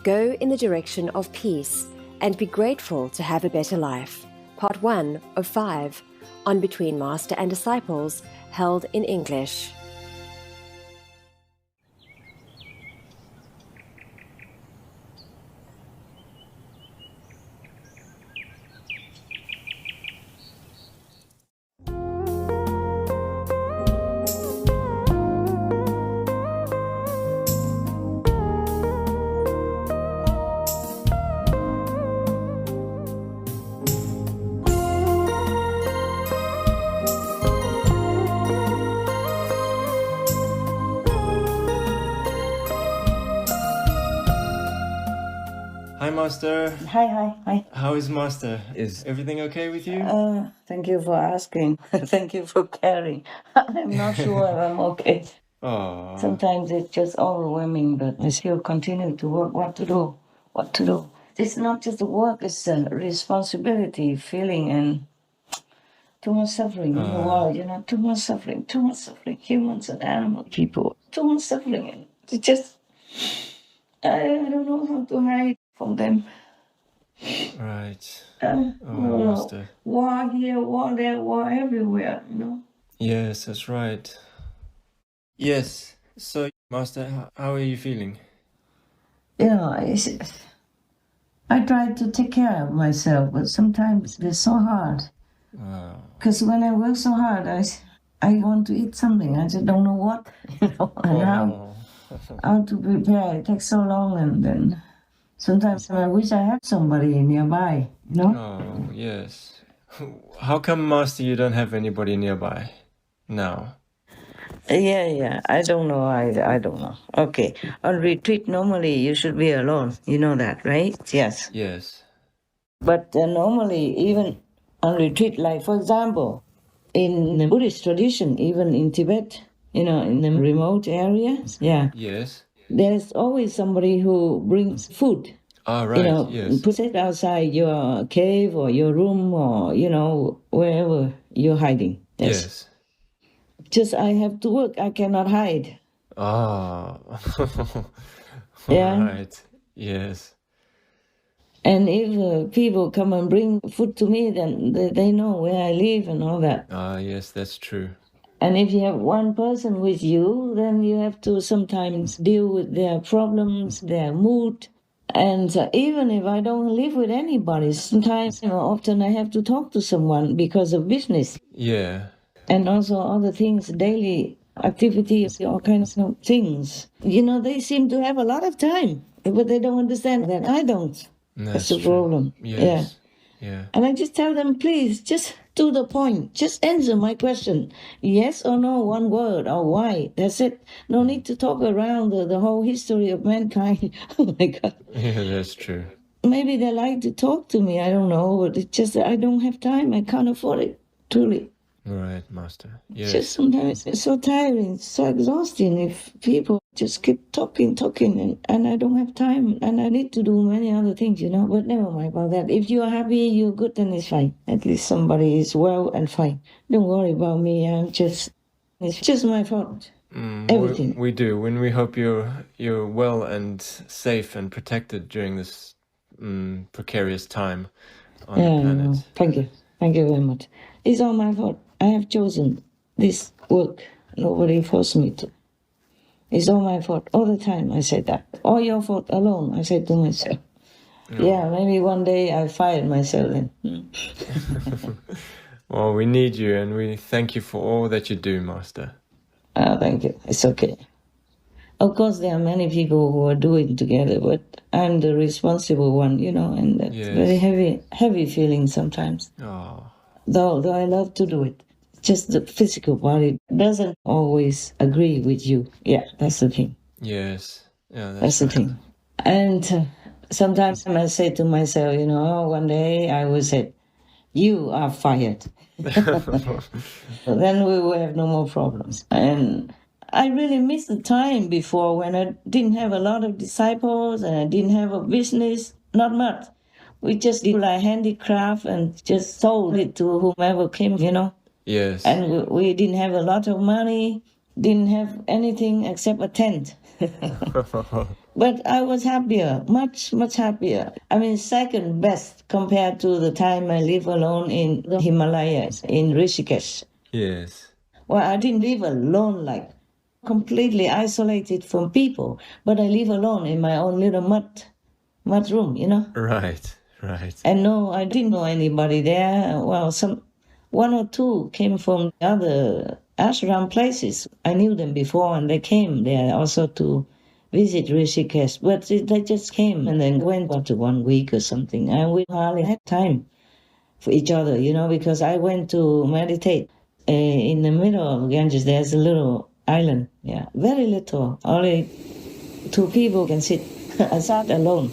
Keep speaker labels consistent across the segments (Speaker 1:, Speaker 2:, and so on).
Speaker 1: Go in the direction of peace and be grateful to have a better life. Part 1 of 5 on Between Master and Disciples, held in English.
Speaker 2: Hi, Master.
Speaker 3: Hi.
Speaker 2: How is Master? Is everything okay with you?
Speaker 3: Thank you for asking. Thank you for caring. I'm not sure if I'm okay.
Speaker 2: Oh,
Speaker 3: Sometimes it's just overwhelming, but I still continue to work. What to do. It's not just the work, it's a responsibility, feeling, and too much suffering in the world, too much suffering, humans and animal people, too much suffering. And it's just, I don't know how to hide from them.
Speaker 2: right.
Speaker 3: Oh,
Speaker 2: Master.
Speaker 3: War here, war there, war everywhere,
Speaker 2: Yes, that's right. Yes. So, Master, how are you feeling?
Speaker 3: I try to take care of myself, but sometimes it's so hard.
Speaker 2: Oh,
Speaker 3: Because when I work so hard, I want to eat something. I just don't know what, and how to prepare. It takes so long, and then sometimes I wish I had somebody nearby,
Speaker 2: Oh, yes. How come, Master, you don't have anybody nearby now?
Speaker 3: Yeah. I don't know. I don't know. Okay. On retreat, normally you should be alone. You know that, right? Yes.
Speaker 2: Yes.
Speaker 3: But normally, even on retreat, like for example, in the Buddhist tradition, even in Tibet, in the remote areas,
Speaker 2: Yes.
Speaker 3: there's always somebody who brings food.
Speaker 2: Ah, right. Yes.
Speaker 3: Put it outside your cave or your room or, wherever you're hiding.
Speaker 2: Yes.
Speaker 3: Just I have to work. I cannot hide.
Speaker 2: Ah.
Speaker 3: Yeah.
Speaker 2: Right. Yes.
Speaker 3: And if people come and bring food to me, then they know where I live and all that.
Speaker 2: Ah, yes, that's true.
Speaker 3: And if you have one person with you, then you have to sometimes deal with their problems, their mood. And even if I don't live with anybody, sometimes, often I have to talk to someone because of business.
Speaker 2: Yeah.
Speaker 3: And also other things, daily activities, all kinds of things. They seem to have a lot of time, but they don't understand that I don't. That's the
Speaker 2: true.
Speaker 3: problem.
Speaker 2: Yes. Yeah.
Speaker 3: And I just tell them, please, just to the point. Just answer my question. Yes or no, one word, or why. That's it. No need to talk around the whole history of mankind. Oh my God.
Speaker 2: Yeah, that's true.
Speaker 3: Maybe they like to talk to me. I don't know. But it's just that I don't have time. I can't afford it. Truly.
Speaker 2: Right, Master. Yes.
Speaker 3: Just sometimes it's so tiring, so exhausting if people just keep talking, and I don't have time, and I need to do many other things, but never mind about that. If you're happy, you're good, then it's fine. At least somebody is well and fine. Don't worry about me. It's just my fault. Everything.
Speaker 2: We do. When we hope you're well and safe and protected during this precarious time on the planet.
Speaker 3: Thank you. Thank you very much. It's all my fault. I have chosen this work. Nobody forced me to. It's all my fault. All the time I said that. All your fault alone, I said to myself. Yeah, maybe one day I fired myself then.
Speaker 2: Well, we need you and we thank you for all that you do, Master.
Speaker 3: Thank you. It's okay. Of course, there are many people who are doing together, but I'm the responsible one, and that's very heavy feeling sometimes.
Speaker 2: Oh.
Speaker 3: Though I love to do it. Just the physical body doesn't always agree with you. Yeah, that's the thing.
Speaker 2: Yes. Yeah,
Speaker 3: that's the thing. And sometimes I say to myself, one day I will say, you are fired. Then we will have no more problems. And I really miss the time before when I didn't have a lot of disciples and I didn't have a business, not much. We just did like handicraft and just sold it to whomever came,
Speaker 2: Yes.
Speaker 3: And we didn't have a lot of money, didn't have anything except a tent. But I was happier, much, much happier. I mean, second best compared to the time I live alone in the Himalayas, in Rishikesh.
Speaker 2: Yes.
Speaker 3: Well, I didn't live alone, like completely isolated from people, but I live alone in my own little mud room, you know?
Speaker 2: Right. Right.
Speaker 3: And no, I didn't know anybody there. Well, one or two came from other ashram places. I knew them before, and they came there also to visit Rishikesh. But they just came and then went after 1 week or something, and we hardly had time for each other, you know, because I went to meditate in the middle of Ganges. There's a little island, yeah, very little. Only 2 people can sit. I sat alone.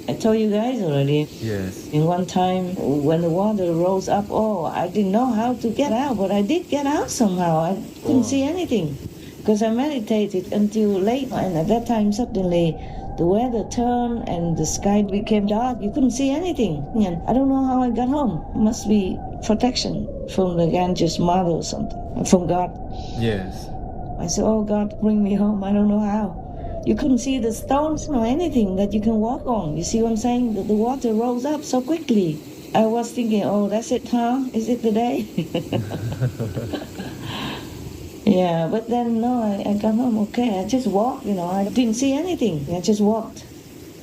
Speaker 3: I told you guys already.
Speaker 2: Yes.
Speaker 3: In one time, when the water rose up, I didn't know how to get out, but I did get out somehow. I couldn't see anything because I meditated until late, and at that time, suddenly the weather turned and the sky became dark. You couldn't see anything. And I don't know how I got home. Must be protection from the Ganges mother or something, from God.
Speaker 2: Yes.
Speaker 3: I said, oh God, bring me home. I don't know how. You couldn't see the stones or anything that you can walk on. You see what I'm saying? The water rose up so quickly. I was thinking, oh, that's it, huh? Is it the day? Yeah, but then, no, I got home okay. I just walked, you know. I didn't see anything. I just walked.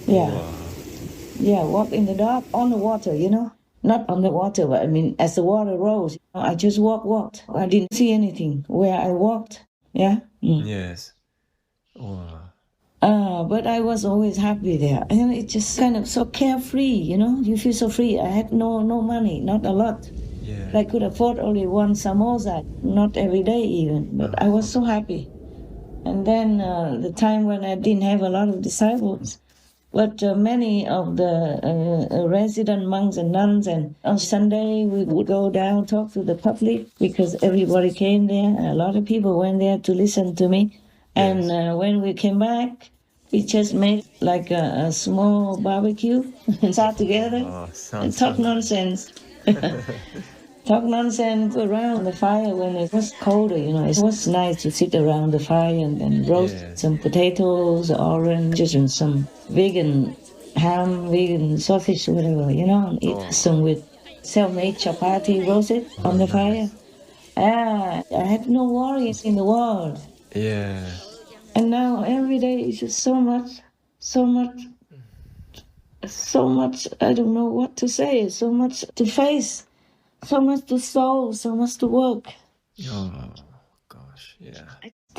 Speaker 3: Yeah.
Speaker 2: Wow.
Speaker 3: Yeah, walk in the dark on the water, you know. Not on the water, but I mean, as the water rose, I just walked. I didn't see anything where I walked. Yeah.
Speaker 2: Yes. Wow.
Speaker 3: But I was always happy there. And it's just kind of so carefree, you know. You feel so free. I had no money, not a lot.
Speaker 2: Yeah.
Speaker 3: I could afford only one samosa, not every day even. But I was so happy. And then the time when I didn't have a lot of disciples, but many of the resident monks and nuns, and on Sunday we would go down, talk to the public, because everybody came there. A lot of people went there to listen to me. And when we came back, we just made like a small barbecue and sat together and talk nonsense. Talk nonsense around the fire when it was colder, you know. It was nice to sit around the fire and roast some potatoes, oranges, and some vegan ham, vegan sausage, whatever, you know, and eat some with self-made chapati roasted on the fire. I had no worries in the world.
Speaker 2: Yeah.
Speaker 3: And now every day is just so much, I don't know what to say, so much to face, so much to solve, so much to work.
Speaker 2: Oh, gosh, yeah.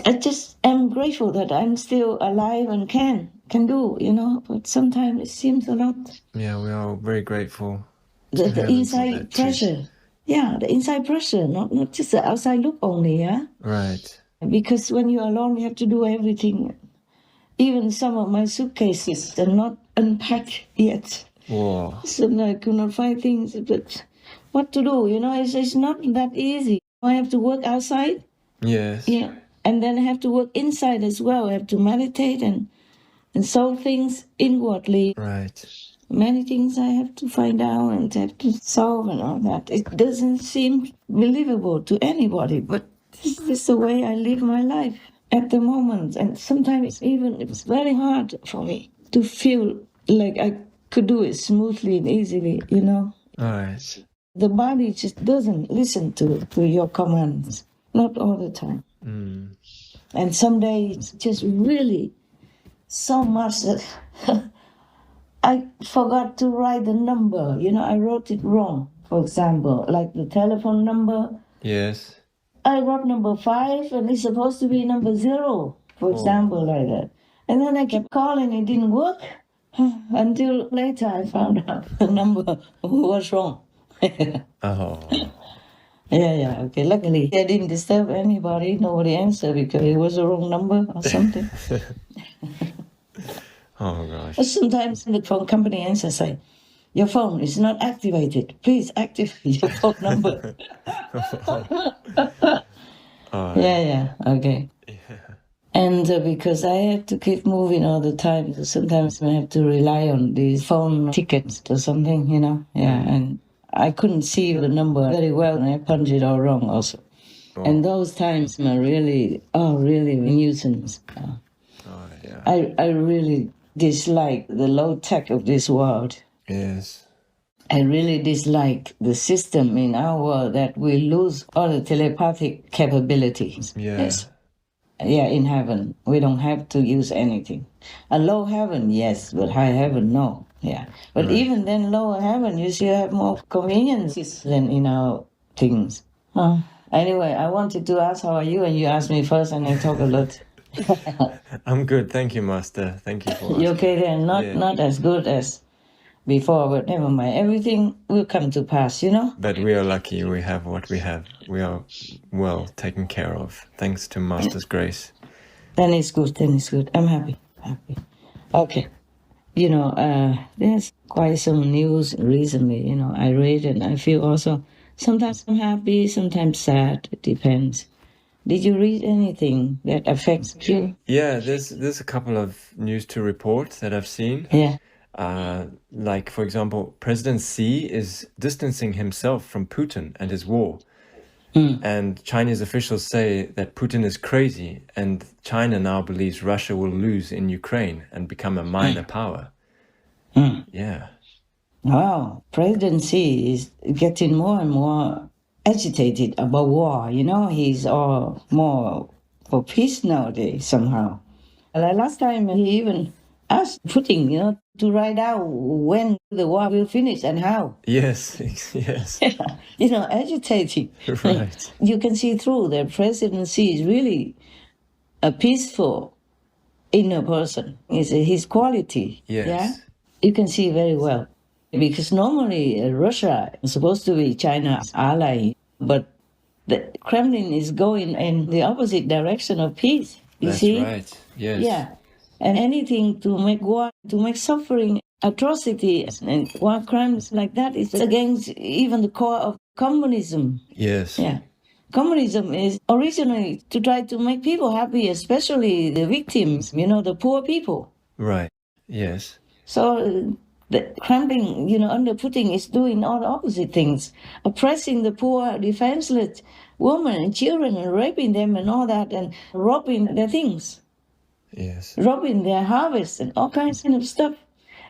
Speaker 3: I just am grateful that I'm still alive and can do, you know, but sometimes it seems a lot.
Speaker 2: Yeah, we are very grateful.
Speaker 3: The inside pressure. Yeah, the inside pressure, not just the outside look only, yeah?
Speaker 2: Right.
Speaker 3: Because when you're alone, you have to do everything. Even some of my suitcases are not unpacked yet.
Speaker 2: Whoa.
Speaker 3: So I could not find things, but what to do, you know, it's not that easy. I have to work outside.
Speaker 2: Yes.
Speaker 3: Yeah. And then I have to work inside as well. I have to meditate and solve things inwardly.
Speaker 2: Right.
Speaker 3: Many things I have to find out and have to solve and all that. It doesn't seem believable to anybody, but this is the way I live my life at the moment. And sometimes it's very hard for me to feel like I could do it smoothly and easily, you know.
Speaker 2: All right.
Speaker 3: The body just doesn't listen to your commands, not all the time.
Speaker 2: Mm.
Speaker 3: And some days just really so much that I forgot to write the number. You know, I wrote it wrong, for example, like the telephone number.
Speaker 2: Yes.
Speaker 3: I wrote number 5 and it's supposed to be number 0, for example, like that. And then I kept calling, it didn't work. Until later I found out the number was wrong.
Speaker 2: Oh.
Speaker 3: Yeah, okay. Luckily, I didn't disturb anybody. Nobody answered because it was the wrong number or something.
Speaker 2: Oh, gosh.
Speaker 3: But sometimes the phone company answers say, your phone is not activated. Please activate your phone number. Yeah, okay.
Speaker 2: Yeah.
Speaker 3: And because I have to keep moving all the time, so sometimes I have to rely on these phone tickets or something, you know. Yeah, and I couldn't see the number very well, and I punched it all wrong also. Oh. And those times are really a nuisance.
Speaker 2: Right. yeah.
Speaker 3: I really dislike the low tech of this world.
Speaker 2: Yes.
Speaker 3: I really dislike the system in our world that we lose all the telepathic capabilities.
Speaker 2: Yeah.
Speaker 3: Yes. Yeah, in heaven, we don't have to use anything. A low heaven, yes, but high heaven, no. Yeah. But
Speaker 2: Right.
Speaker 3: even then, lower heaven, you still have more conveniences than in our things. Anyway, I wanted to ask how are you, and you asked me first, and I talk a lot.
Speaker 2: I'm good, thank you, Master. Thank you for asking.
Speaker 3: You okay then?
Speaker 2: Yeah.
Speaker 3: Not as good as before, but never mind. Everything will come to pass, you know?
Speaker 2: But we are lucky we have what we have. We are well taken care of, thanks to Master's grace.
Speaker 3: Then it's good, I'm happy. Okay. You know, there's quite some news recently, you know, I read and I feel also, sometimes I'm happy, sometimes sad, it depends. Did you read anything that affects you?
Speaker 2: Yeah, there's a couple of news to report that I've seen.
Speaker 3: Yeah.
Speaker 2: Like, for example, President Xi is distancing himself from Putin and his war. And Chinese officials say that Putin is crazy, and China now believes Russia will lose in Ukraine and become a minor power. Yeah.
Speaker 3: Wow, President Xi is getting more and more agitated about war. You know, he's all more for peace nowadays somehow. Like last time, he even asked Putin, you know, to write out when the war will finish and how.
Speaker 2: Yes, yes.
Speaker 3: You know, agitating.
Speaker 2: Right.
Speaker 3: You can see through that President Xi is really a peaceful inner person. It's his quality.
Speaker 2: Yes.
Speaker 3: Yeah, you can see very well. Because normally Russia is supposed to be China's ally, but the Kremlin is going in the opposite direction of peace. You
Speaker 2: That's
Speaker 3: see?
Speaker 2: right. Yes.
Speaker 3: Yeah. And anything to make war, to make suffering, atrocities, and war crimes like that is against even the core of communism.
Speaker 2: Yes.
Speaker 3: Yeah. Communism is originally to try to make people happy, especially the victims, you know, the poor people.
Speaker 2: Right. Yes.
Speaker 3: So the Kremlin, you know, under Putin is doing all the opposite things, oppressing the poor, defenseless women and children and raping them and all that and robbing their things.
Speaker 2: Yes.
Speaker 3: Robbing their harvest and all kinds of stuff,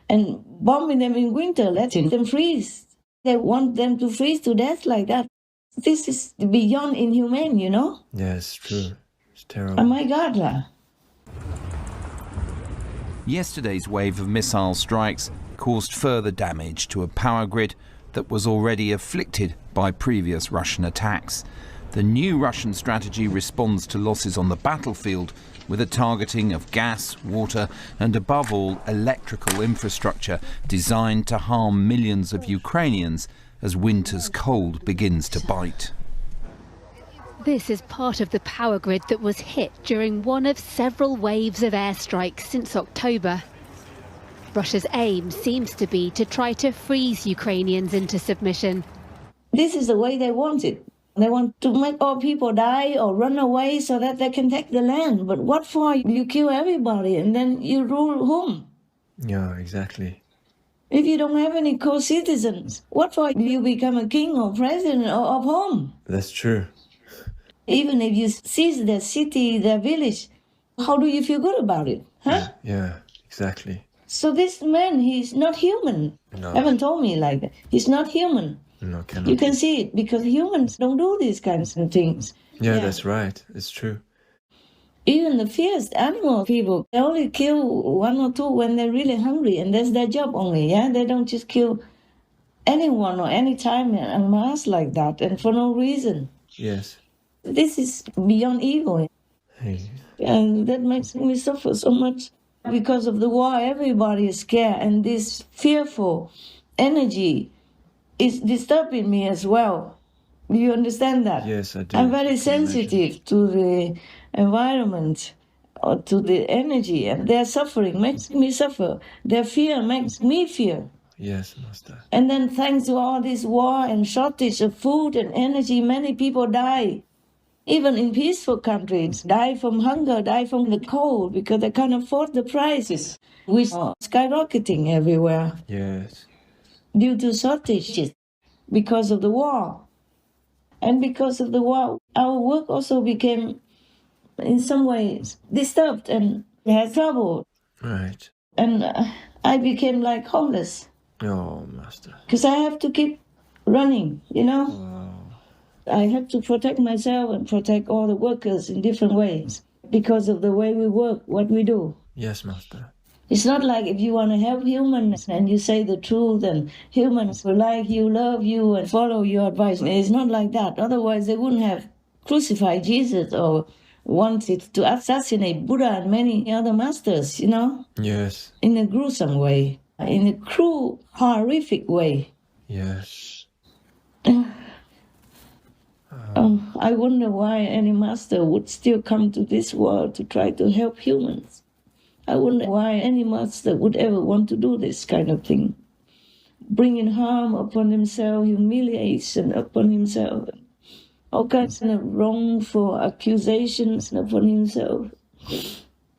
Speaker 3: and bombing them in winter, letting them freeze. They want them to freeze to death like that. This is beyond inhumane, you know?
Speaker 2: Yes, true. It's terrible.
Speaker 3: Oh my God.
Speaker 4: Yesterday's wave of missile strikes caused further damage to a power grid that was already afflicted by previous Russian attacks. The new Russian strategy responds to losses on the battlefield with a targeting of gas, water and above all electrical infrastructure designed to harm millions of Ukrainians as winter's cold begins to bite.
Speaker 5: This is part of the power grid that was hit during one of several waves of airstrikes since October. Russia's aim seems to be to try to freeze Ukrainians into submission.
Speaker 3: This is the way they want it. They want to make all people die or run away so that they can take the land. But what for? You kill everybody and then you rule whom?
Speaker 2: Yeah, exactly.
Speaker 3: If you don't have any co-citizens, what for you become a king or president of whom?
Speaker 2: That's true.
Speaker 3: Even if you seize their city, their village, how do you feel good about it? Huh?
Speaker 2: Yeah, exactly.
Speaker 3: So this man, he's not human.
Speaker 2: No.
Speaker 3: Haven't told me like that. He's not human.
Speaker 2: No, cannot.
Speaker 3: You can see it because humans don't do these kinds of things.
Speaker 2: Yeah, that's right. It's true.
Speaker 3: Even the fierce animal people, they only kill one or two when they're really hungry, and that's their job only, yeah? They don't just kill anyone or any time en masse like that, and for no reason.
Speaker 2: Yes.
Speaker 3: This is beyond evil.
Speaker 2: Hey.
Speaker 3: And that makes me suffer so much. Because of the war, everybody is scared, and this fearful energy is disturbing me as well. Do you understand that?
Speaker 2: Yes, I do.
Speaker 3: I'm very sensitive to the environment or to the energy, and their suffering makes me suffer. Their fear makes me fear.
Speaker 2: Yes, Master.
Speaker 3: And then thanks to all this war and shortage of food and energy, many people die. Even in peaceful countries, die from hunger, die from the cold, because they can't afford the prices, which are skyrocketing everywhere
Speaker 2: Yes.
Speaker 3: due to shortages because of the war. And because of the war, our work also became, in some ways, disturbed and had trouble.
Speaker 2: Right.
Speaker 3: And I became like homeless.
Speaker 2: Oh, Master.
Speaker 3: Because I have to keep running, you know?
Speaker 2: Wow.
Speaker 3: I have to protect myself and protect all the workers in different ways because of the way we work, what we do.
Speaker 2: Yes, Master.
Speaker 3: It's not like if you want to help humans and you say the truth and humans will like you, love you, and follow your advice. It's not like that. Otherwise, they wouldn't have crucified Jesus or wanted to assassinate Buddha and many other masters, you know?
Speaker 2: Yes.
Speaker 3: In a gruesome way, in a cruel, horrific way.
Speaker 2: Yes.
Speaker 3: I wonder why any master would still come to this world to try to help humans. I wonder why any master would ever want to do this kind of thing. Bringing harm upon himself, humiliation upon himself, all kinds of wrongful accusations upon himself.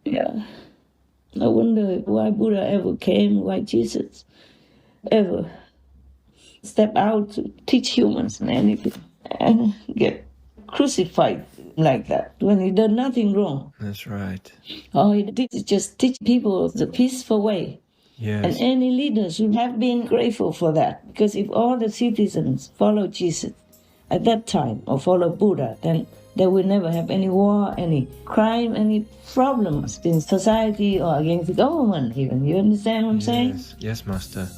Speaker 3: Yeah. I wonder why Buddha ever came, why Jesus ever stepped out to teach humans anything and get crucified like that when he did nothing wrong.
Speaker 2: That's right.
Speaker 3: All he did is just teach people the peaceful way.
Speaker 2: Yes.
Speaker 3: And any leader should have been grateful for that, because if all the citizens follow Jesus at that time or follow Buddha, then there will never have any war, any crime, any problems in society or against the government even. You understand what I'm saying?
Speaker 2: Yes. Yes, Master.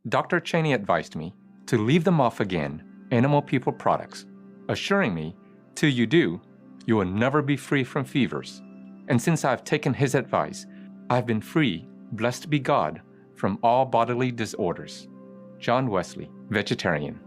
Speaker 6: Dr. Cheney advised me to leave them off again, animal people products, assuring me, till you do, you will never be free from fevers. And since I have taken his advice, I have been free, blessed be God, from all bodily disorders. John Wesley, vegetarian.